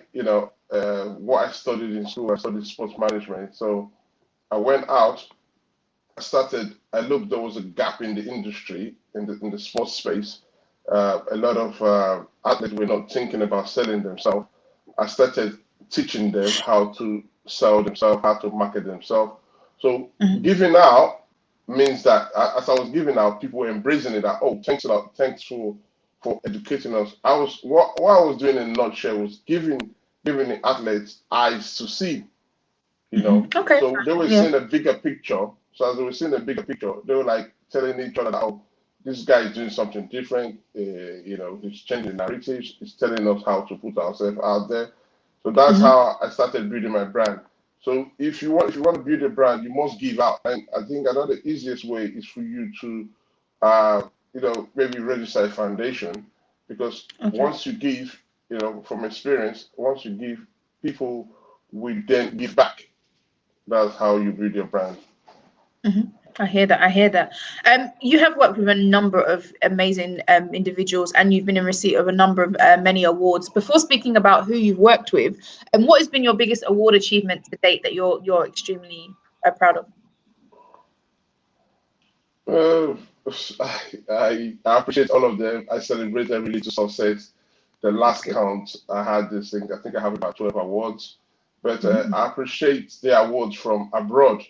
what I studied in school. I studied sports management. So I went out, I looked, there was a gap in the industry, in the sports space. A lot of athletes were not thinking about selling themselves. I started teaching them how to sell themselves, how to market themselves. So giving out means that as I was giving out, people were embracing it. That, oh, thanks a lot, thanks for educating us. What I was doing in a nutshell was giving the athletes eyes to see. Okay. So they were seeing a bigger picture. So as they were seeing a bigger picture, they were like telling each other that, oh, this guy is doing something different. He's changing narratives. He's telling us how to put ourselves out there. So that's how I started building my brand. So if you want to build a brand, you must give out. And I think another easiest way is for you to, maybe register a foundation, because once you give, from experience, once you give, people will then give back. that's how you build your brand. I hear that. I hear that. You have worked with a number of amazing individuals, and you've been in receipt of a number of many awards. Before speaking about who you've worked with, and what has been your biggest award achievement to date that you're extremely proud of? Uh, I appreciate all of them. I celebrate every little success. The last count, I had this thing. I think I have about 12 awards, but I appreciate the awards from abroad,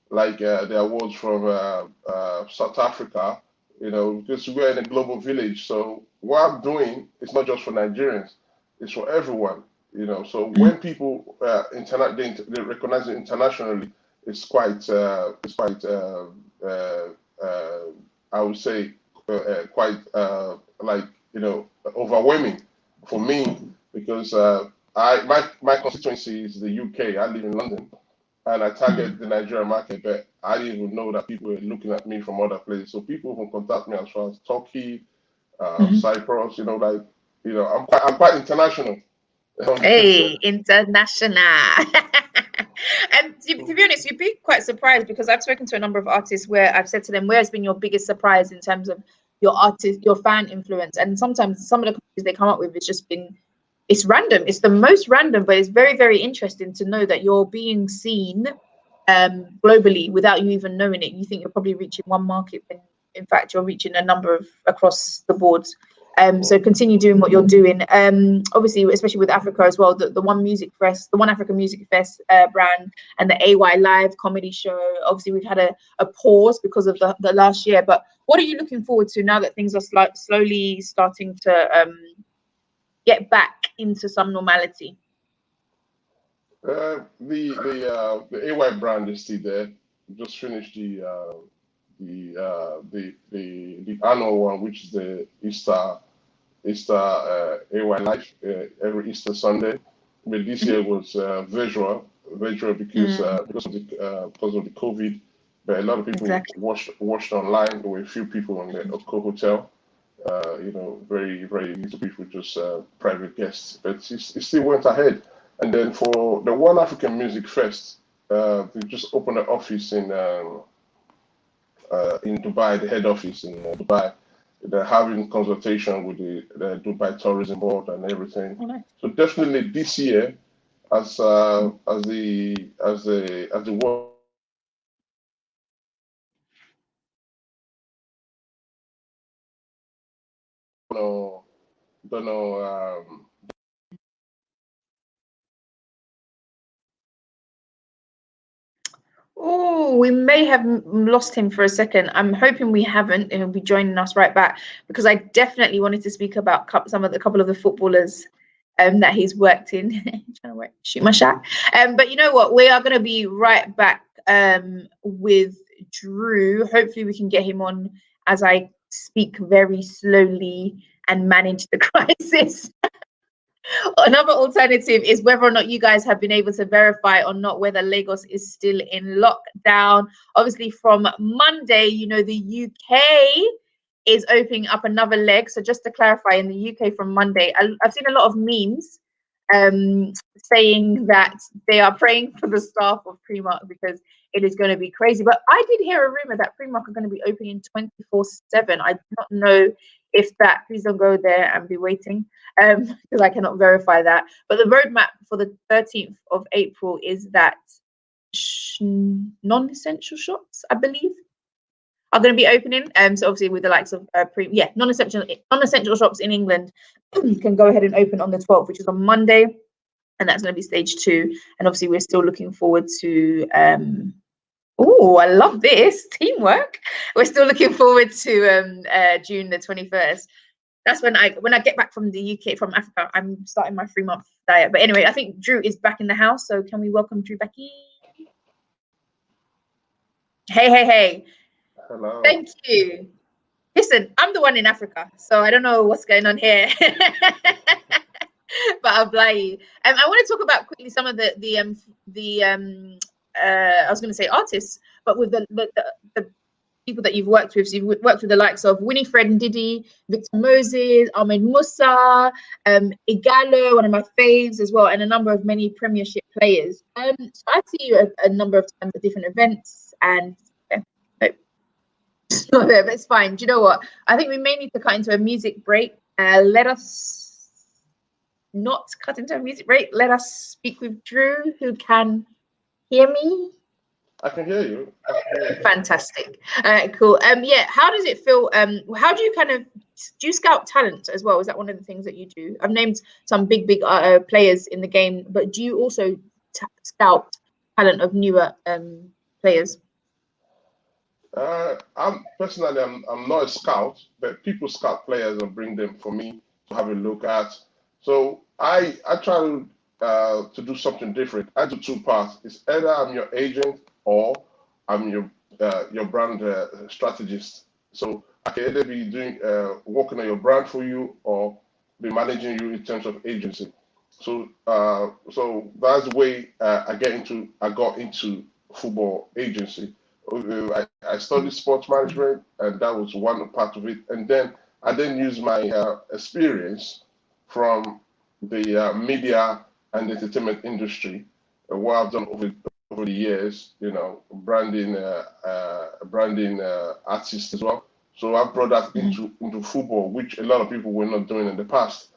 like the awards from South Africa. Because we're in a global village. So what I'm doing is not just for Nigerians; it's for everyone. So when people they recognize it internationally, it's quite I would say quite like overwhelming for me because my constituency is the UK. I live in London, and I target the Nigerian market, but I didn't even know that people were looking at me from other places. So people who contact me as far as Turkey, Cyprus, I'm quite international. Hey, international. And to be honest, you'd be quite surprised because I've spoken to a number of artists where I've said to them, "Where's been your biggest surprise in terms of your fan influence?" And sometimes some of the countries they come up with, it's random. It's the most random, but it's very, very interesting to know that you're being seen globally without you even knowing it. You think you're probably reaching one market when in fact you're reaching a number of across the board. So continue doing what you're doing. Obviously, especially with Africa as well, the One Music Fest, the One Africa Music Fest brand, and the AY Live comedy show. Obviously, we've had a pause because of the last year. But what are you looking forward to now that things are slowly starting to get back into some normality? The AY brand is still there. We just finished the annual one, which is the Easter AY Life every Easter Sunday. But this year was visual because of the COVID. But a lot of people watched online. There were a few people on the Oko Hotel. Very very little people, just private guests. But it still went ahead. And then for the One African Music Fest, we just opened an office in Dubai, the head office in Dubai. They're having consultation with the Dubai Tourism Board and everything. Oh, nice. So definitely this year, as the world don't know Oh, we may have lost him for a second. I'm hoping we haven't, and he'll be joining us right back because I definitely wanted to speak about a couple of the footballers that he's worked in. Trying to shoot my shot. But you know what? We are going to be right back with Drew. Hopefully, we can get him on as I speak very slowly and manage the crisis. Another alternative is whether or not you guys have been able to verify or not whether Lagos is still in lockdown. Obviously, from Monday, the UK is opening up another leg. So just to clarify, in the UK from Monday, I've seen a lot of memes saying that they are praying for the staff of Primark because it is going to be crazy. But I did hear a rumor that Primark are going to be opening 24/7. I do not know if that. Please don't go there and be waiting because I cannot verify that. But the roadmap for the 13th of April is that non-essential shops, I believe, are going to be opening. So obviously with the likes of non-essential shops in England can go ahead and open on the 12th, which is on Monday, and that's going to be stage 2. And obviously we're still looking forward to oh, I love this teamwork. We're still looking forward to June the 21st. That's when I get back from the UK, from Africa, I'm starting my 3-month diet. But anyway, I think Drew is back in the house, so can we welcome Drew back in? Hey. hello. Thank you. Listen, I'm the one in Africa, so I don't know what's going on here. But I'll blame you. I want to talk about quickly some of the I was going to say artists, but with the people that you've worked with. So you've worked with the likes of Winifred and Diddy, Victor Moses, Ahmed Musa, Igalo, one of my faves as well, and a number of many Premiership players. So I see you a number of times at different events, and no, that's fine. Do you know what? I think we may need to cut into a music break. Let us not cut into a music break. Let us speak with Drew, who can hear me. I can hear you. Fantastic. Cool. Yeah. How does it feel? How do you do you scout talent as well? Is that one of the things that you do? I've named some big players in the game, but do you also scout talent of newer players? I'm personally, I'm not a scout, but people scout players and bring them for me to have a look at. So I try to do something different. I do two parts. It's either I'm your agent or I'm your brand strategist. So I can either be doing working on your brand for you or be managing you in terms of agency. So so that's the way I got into football agency. I studied sports management, and that was one part of it. And then I used my experience from the media and entertainment industry, what I've done over the years, branding artists as well. So I brought that into football, which a lot of people were not doing in the past.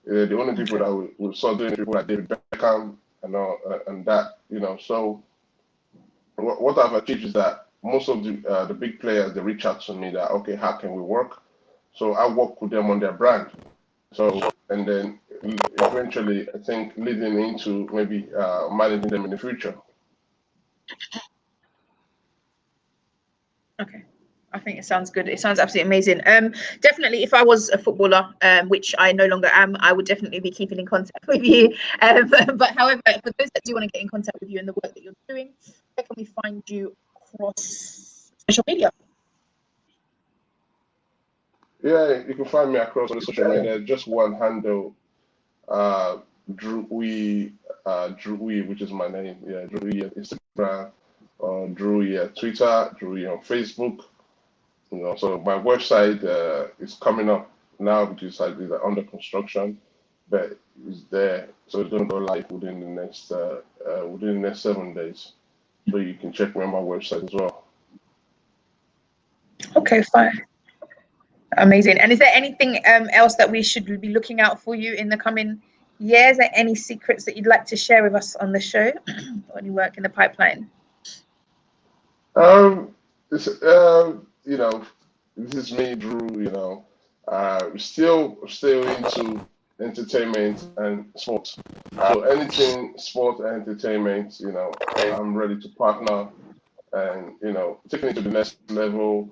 The only people that we saw doing people like David Beckham and that, So what I've achieved is that most of the big players, they reach out to me that, okay, how can we work? So I work with them on their brand. So, and then eventually, I think leading into maybe managing them in the future. Okay. I think it sounds good. It sounds absolutely amazing. Definitely, if I was a footballer, which I no longer am, I would definitely be keeping in contact with you. But however, for those that do want to get in contact with you and the work that you're doing, where can we find you across social media? Yeah, you can find me across all the social media. Just one handle, Drew which is my name. Yeah, Drew on Instagram, Drew on Twitter, Drew on Facebook. So my website is coming up now because it's under construction, but it's there. So it's going to go live within the next 7 days. So you can check me on my website as well. Okay, fine. Amazing. And is there anything else that we should be looking out for you in the coming years? Are there any secrets that you'd like to share with us on the show or any work in the pipeline? This is me, Drew. Still into entertainment and sports. So anything sport and entertainment, I'm ready to partner and taking it to the next level,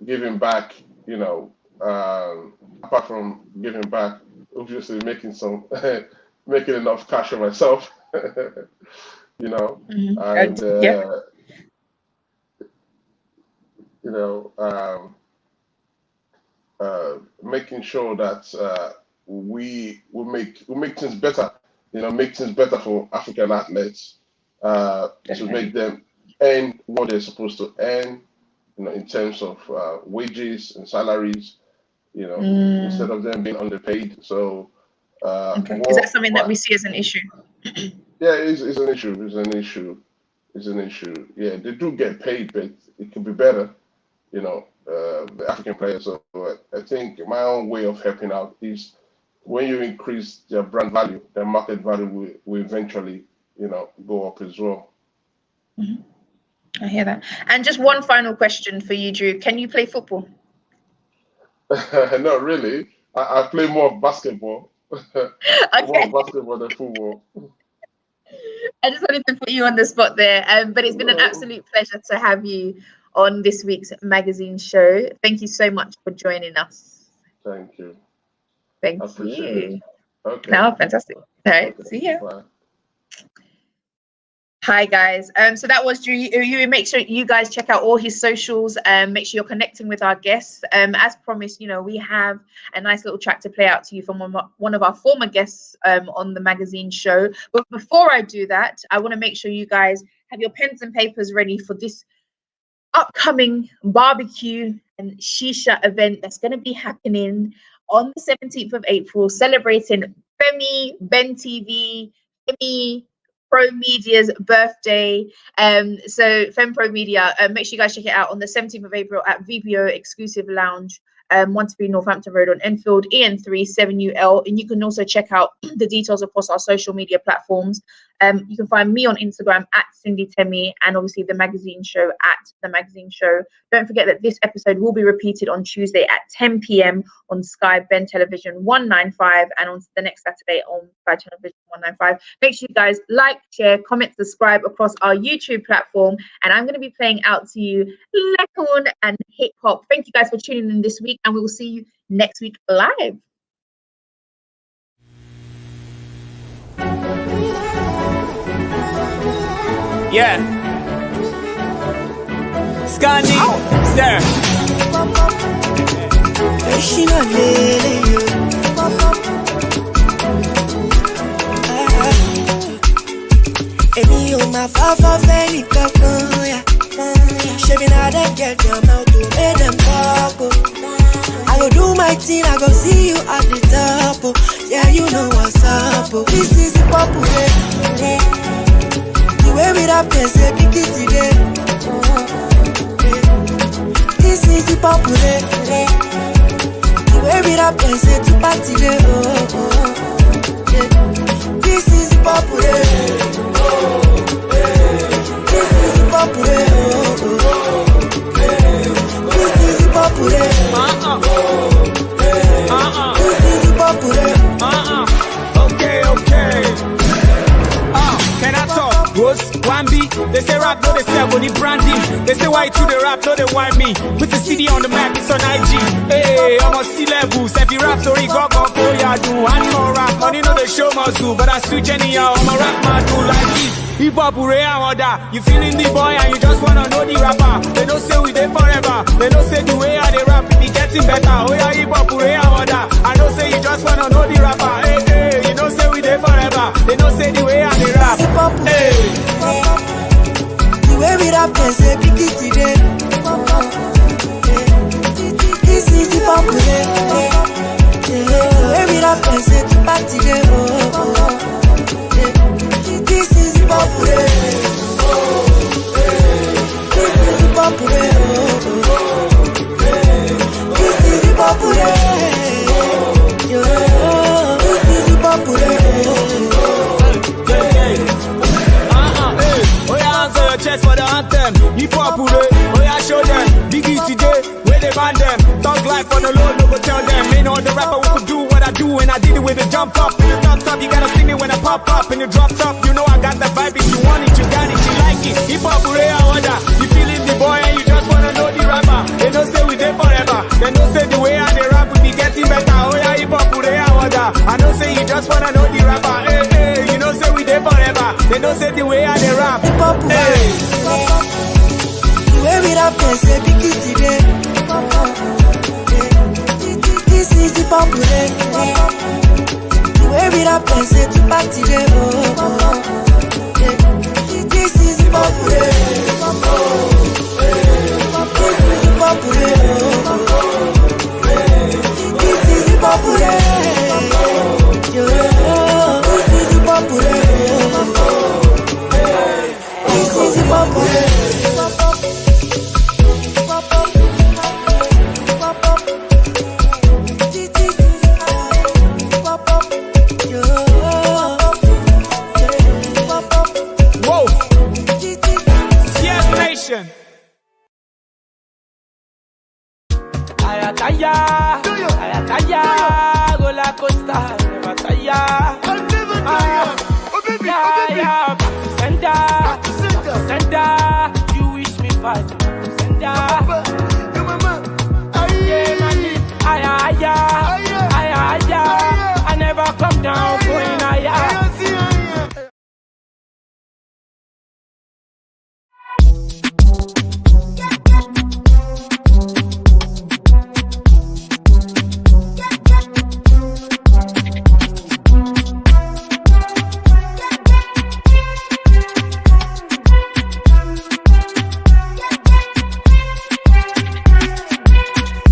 giving back. Apart from giving back, obviously making making enough cash for myself. And making sure that we make things better, make things better for African athletes, to make them earn what they're supposed to earn, in terms of wages and salaries, instead of them being underpaid. So, is that something that we see as an issue? Yeah, it's an issue. It's an issue. Yeah, they do get paid, but it could be better, the African players. So I think my own way of helping out is when you increase their brand value, their market value will eventually, go up as well. Mm-hmm. I hear that. And just one final question for you, Drew. Can you play football? Not really. I play more of basketball. Okay. More of basketball than football. I just wanted to put you on the spot there. But it's been an absolute pleasure to have you on this week's magazine show. Thank you so much for joining us. Thank you. Thank I appreciate it. Okay. No, fantastic. All right. Okay. See ya. Bye. Hi guys. So that was Drew. You make sure you guys check out all his socials and make sure you're connecting with our guests. As promised, we have a nice little track to play out to you from one of our former guests on the magazine show. But before I do that, I want to make sure you guys have your pens and papers ready for this upcoming barbecue and shisha event that's going to be happening on the 17th of April, celebrating Femi Ben TV, Femi Pro Media's birthday. So Fem Pro Media, make sure you guys check it out on the 17th of April at VPO Exclusive Lounge, 123 Northampton Road on Enfield, EN3 7UL. And you can also check out the details across our social media platforms. You can find me on Instagram at Cindy Temi, and obviously the magazine show at the magazine show. Don't forget that this episode will be repeated on Tuesday at 10 p.m. on Sky Ben Television 195, and on the next Saturday on Sky Television 195. Make sure you guys like, share, comment, subscribe across our YouTube platform. And I'm going to be playing out to you Lekun and Hip Hop. Thank you guys for tuning in this week, and we will see you next week live. Yeah. Scotty, sir. Any on my fafa very yeah. Shaving out that get them out to make them talk. I go do my thing, I go see you at the top. Yeah, you know what's up. This is the popular. Where we rap and say big today. This is the popular. Where we rap and say to party today. This is the popular. This is the popular. This is the popular. This is the popular. Okay. Can I talk? Rose, Wambi, they say rap, no they say body brandy. They say why to the rap, no they want me. Put the CD on the map, it's on IG. Hey, I'm on C levels. Every rap story, go, yeah, do. And more rap, money no the show must do. But I switch anyhow, I'm a rap man, do like this. Hip hop, hooray, and order. You feeling the boy and you just wanna know the rapper. They don't say we there forever. They don't say the way I they rap, it be getting better. Oh yeah, hip hop, hooray, and order. I don't say you just wanna know the rapper. Hey, hey, you don't say we there forever. They don't say the way I they rap. Hey. The way we rap and say big today. This is the popular. The way we rap and say to party today. This is the popular. This is the popular. This is the popular. This is the popular. Answer your chest for the anthem. Hip hop, oh yeah, show them. Biggie today, where they ban them. Thug life on the low, no go tell them. Ain't no other rapper who could do what I do, and I did it with a jump up. In the top, you gotta see me when I pop up. In the drop top, you know I got that vibe. If you want it, you got it, you like it. Hip hop, I order. You feeling the boy, and you just wanna know the rapper. They don't say we there forever. They don't say the way I they rap will be getting better. Oh yeah, hip hop, I order. I don't say you just wanna know the rapper. Hey, hey, you don't say we there forever. They don't say the way I they rap. Hey. The way we rap and say big today. This is the popular. The way we rap and say to party today. This is the popular. This is the popular. This is the popular. This is the popular. This is the popular. Whoa! Yes, nation. Ayataya, Ayataya, go la costa, Ayataya. I'm never tired. Oh baby, oh baby.